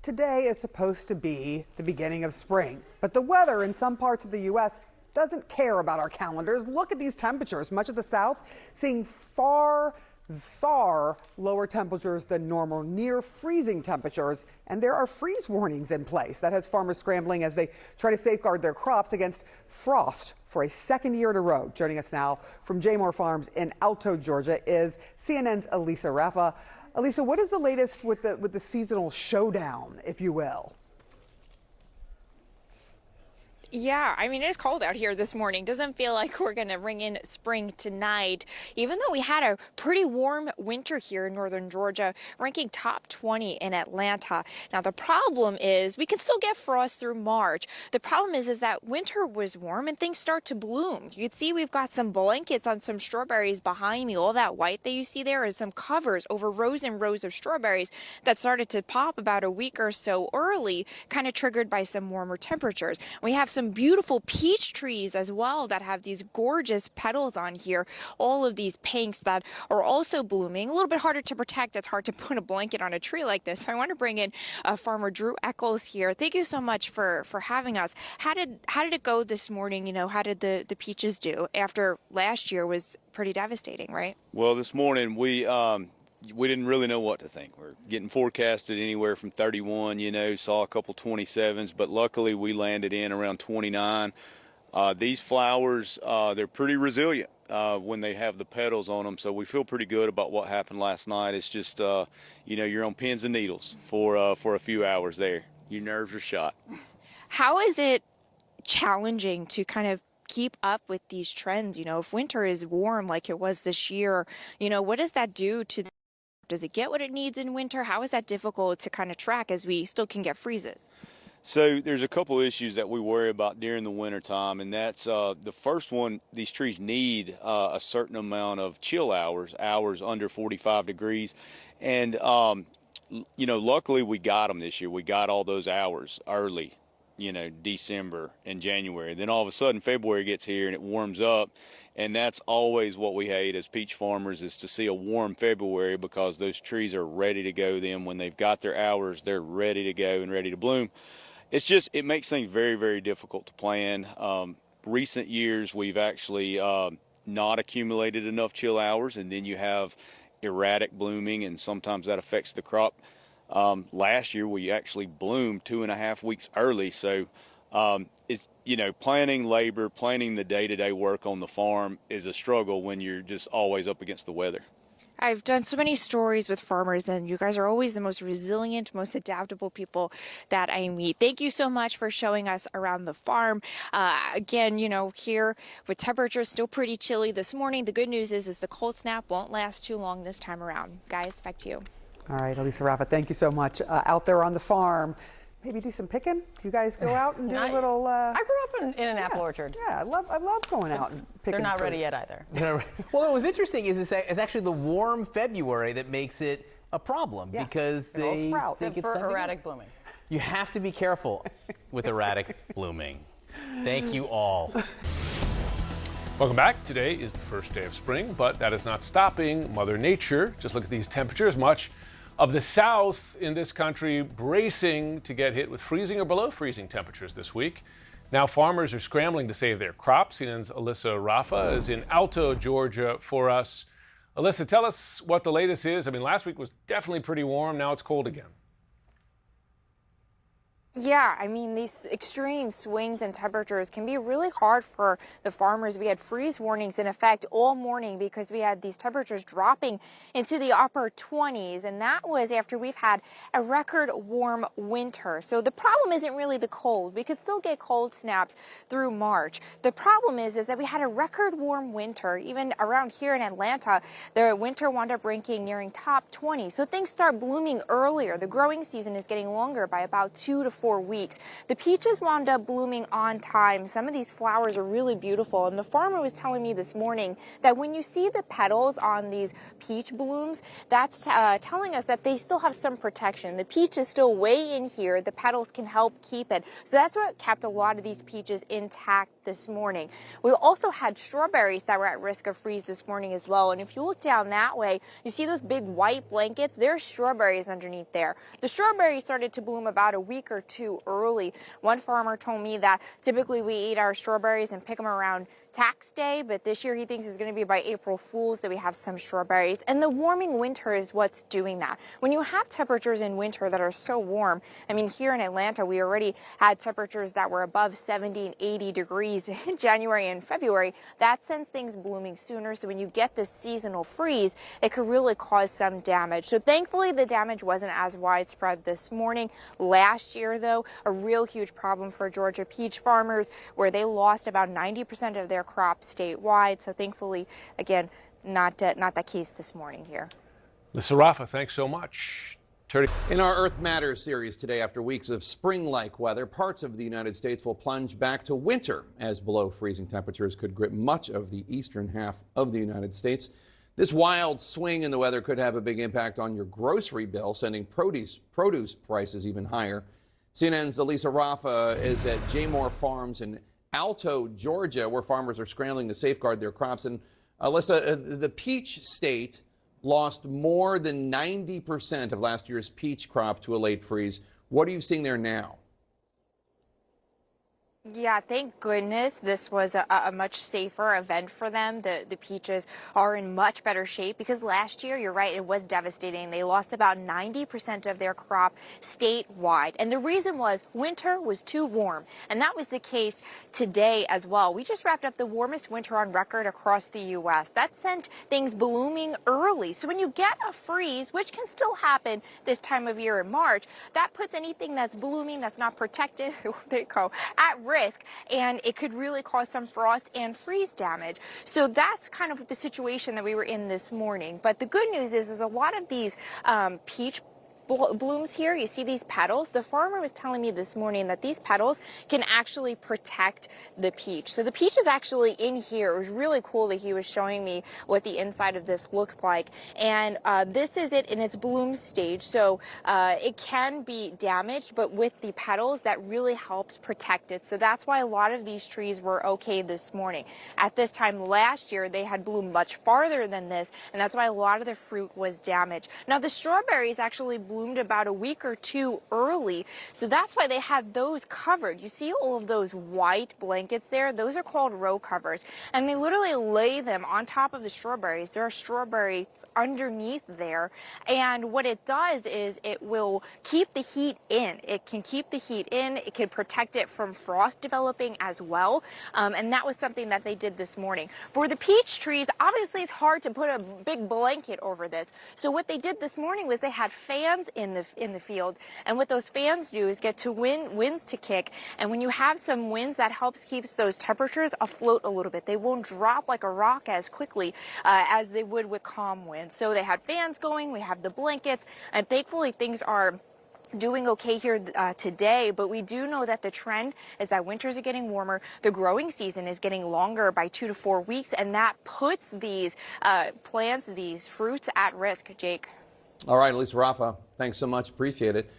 today is supposed to be the beginning of spring, but the weather in some parts of the U.S. doesn't care about our calendars. Look at these temperatures. Much of the South seeing far lower temperatures than normal, near freezing temperatures, and there are freeze warnings in place. That has farmers scrambling as they try to safeguard their crops against frost for a second year in a row. Joining us now from Jaymore Farms in Alto, Georgia is CNN's Elisa Raffa. Elisa, what is the latest with the seasonal showdown, if you will? Yeah, I mean, it is cold out here this morning. Doesn't feel like we're going to ring in spring tonight, even though we had a pretty warm winter here in northern Georgia, ranking top 20 in Atlanta. Now, the problem is we can still get frost through March. The problem is that winter was warm and things start to bloom. You can see we've got some blankets on some strawberries behind me. All that white that you see there is some covers over rows and rows of strawberries that started to pop about a week or so early, kind of triggered by some warmer temperatures. We have some beautiful peach trees as well that have these gorgeous petals on here. All of these pinks that are also blooming. A little bit harder to protect. It's hard to put a blanket on a tree like this. So I want to bring in farmer Drew Eccles here. Thank you so much for having us. How did it go this morning? You know, how did the peaches do after last year was pretty devastating, right? Well, this morning we didn't really know what to think. We're getting forecasted anywhere from 31, saw a couple 27s, but luckily we landed in around 29. These flowers, they're pretty resilient when they have the petals on them, so we feel pretty good about what happened last night. It's just, you're on pins and needles for a few hours there. Your nerves are shot. How is it challenging to kind of keep up with these trends? If winter is warm like it was this year, what does that do to does it get what it needs in winter? How is that difficult to kind of track as we still can get freezes? So there's a couple issues that we worry about during the winter time, and that's the first one. These trees need a certain amount of chill hours under 45 degrees. And, luckily we got them this year. We got all those hours early, December and January. Then all of a sudden February gets here and it warms up. And that's always what we hate as peach farmers, is to see a warm February, because those trees are ready to go then. When they've got their hours, they're ready to go and ready to bloom. It makes things very, very difficult to plan. Recent years, we've actually not accumulated enough chill hours, and then you have erratic blooming, and sometimes that affects the crop. Last year, we actually bloomed 2.5 weeks early, so it's, planning labor, planning the day-to-day work on the farm is a struggle when you're just always up against the weather. I've done so many stories with farmers, and you guys are always the most resilient, most adaptable people that I meet. Thank you so much for showing us around the farm. Again, here with temperatures still pretty chilly this morning, the good news is the cold snap won't last too long this time around. Guys, back to you. All right, Elisa Raffa, thank you so much. Out there on the farm, maybe do some picking. Do you guys go out and do a little? I grew up in an apple orchard. Yeah, I love going out and picking. They're not ready yet either. Well, what was interesting is it's actually the warm February that makes it a problem, because they think it's for erratic blooming. You have to be careful with erratic blooming. Thank you all. Welcome back. Today is the first day of spring, but that is not stopping Mother Nature. Just look at these temperatures. Much of the South in this country bracing to get hit with freezing or below freezing temperatures this week. Now farmers are scrambling to save their crops. CNN's Elisa Raffa is in Alto, Georgia for us. Elisa, tell us what the latest is. I mean, last week was definitely pretty warm. Now it's cold again. Yeah, I mean, these extreme swings in temperatures can be really hard for the farmers. We had freeze warnings in effect all morning because we had these temperatures dropping into the upper 20s, and that was after we've had a record warm winter. So the problem isn't really the cold. We could still get cold snaps through March. The problem is that we had a record warm winter. Even around here in Atlanta, the winter wound up ranking nearing top 20. So things start blooming earlier. The growing season is getting longer by about 2 to 4 4 weeks. The peaches wound up blooming on time. Some of these flowers are really beautiful, and the farmer was telling me this morning that when you see the petals on these peach blooms, that's telling us that they still have some protection. The peach is still way in here. The petals can help keep it. So that's what kept a lot of these peaches intact this morning. We also had strawberries that were at risk of freeze this morning as well. And if you look down that way, you see those big white blankets. There's strawberries underneath there. The strawberries started to bloom about a week or two early. One farmer told me that typically we eat our strawberries and pick them around tax day, but this year he thinks it's going to be by April Fool's that we have some strawberries. And the warming winter is what's doing that. When you have temperatures in winter that are so warm, I mean, here in Atlanta, we already had temperatures that were above 70 and 80 degrees in January and February. That sends things blooming sooner. So when you get this seasonal freeze, it could really cause some damage. So thankfully, the damage wasn't as widespread this morning. Last year, though, a real huge problem for Georgia peach farmers, where they lost about 90% of their crops statewide. So thankfully, again, not the case this morning here. Elisa Raffa, thanks so much. In our Earth Matters series today, after weeks of spring-like weather, parts of the United States will plunge back to winter as below freezing temperatures could grip much of the eastern half of the United States. This wild swing in the weather could have a big impact on your grocery bill, sending produce prices even higher. CNN's Elisa Raffa is at Jaymore Farms in Alto, Georgia, where farmers are scrambling to safeguard their crops. And Alyssa, the peach state lost more than 90% of last year's peach crop to a late freeze. What are you seeing there now? Yeah, thank goodness this was a much safer event for them. The peaches are in much better shape because last year, you're right, it was devastating. They lost about 90% of their crop statewide. And the reason was winter was too warm. And that was the case today as well. We just wrapped up the warmest winter on record across the U.S. That sent things blooming early. So when you get a freeze, which can still happen this time of year in March, that puts anything that's blooming, that's not protected, there you go, at risk. And it could really cause some frost and freeze damage. So that's kind of the situation that we were in this morning. But the good news is a lot of these peach blooms here, you see these petals. The farmer was telling me this morning that these petals can actually protect the peach. So the peach is actually in here. It was really cool that he was showing me what the inside of this looks like. And this is it in its bloom stage. So it can be damaged, but with the petals, that really helps protect it. So that's why a lot of these trees were okay this morning. At this time last year, they had bloomed much farther than this, and that's why a lot of the fruit was damaged. Now, the strawberries actually bloomed about a week or two early, so that's why they had those covered. You see all of those white blankets there? Those are called row covers, and they literally lay them on top of the strawberries. There are strawberries underneath there, and what it does is it will keep the heat in. It can keep the heat in. It can protect it from frost developing as well, and that was something that they did this morning. For the peach trees, obviously it's hard to put a big blanket over this, so what they did this morning was they had fans in the field, and what those fans do is get to winds to kick, and when you have some winds, that helps keeps those temperatures afloat a little bit. They won't drop like a rock as quickly as they would with calm winds. So they had fans going, we have the blankets, and thankfully things are doing okay here today, but we do know that the trend is that winters are getting warmer, the growing season is getting longer by 2 to 4 weeks, and that puts these plants, these fruits at risk. Jake. All right, Elisa Raffa, thanks so much. Appreciate it.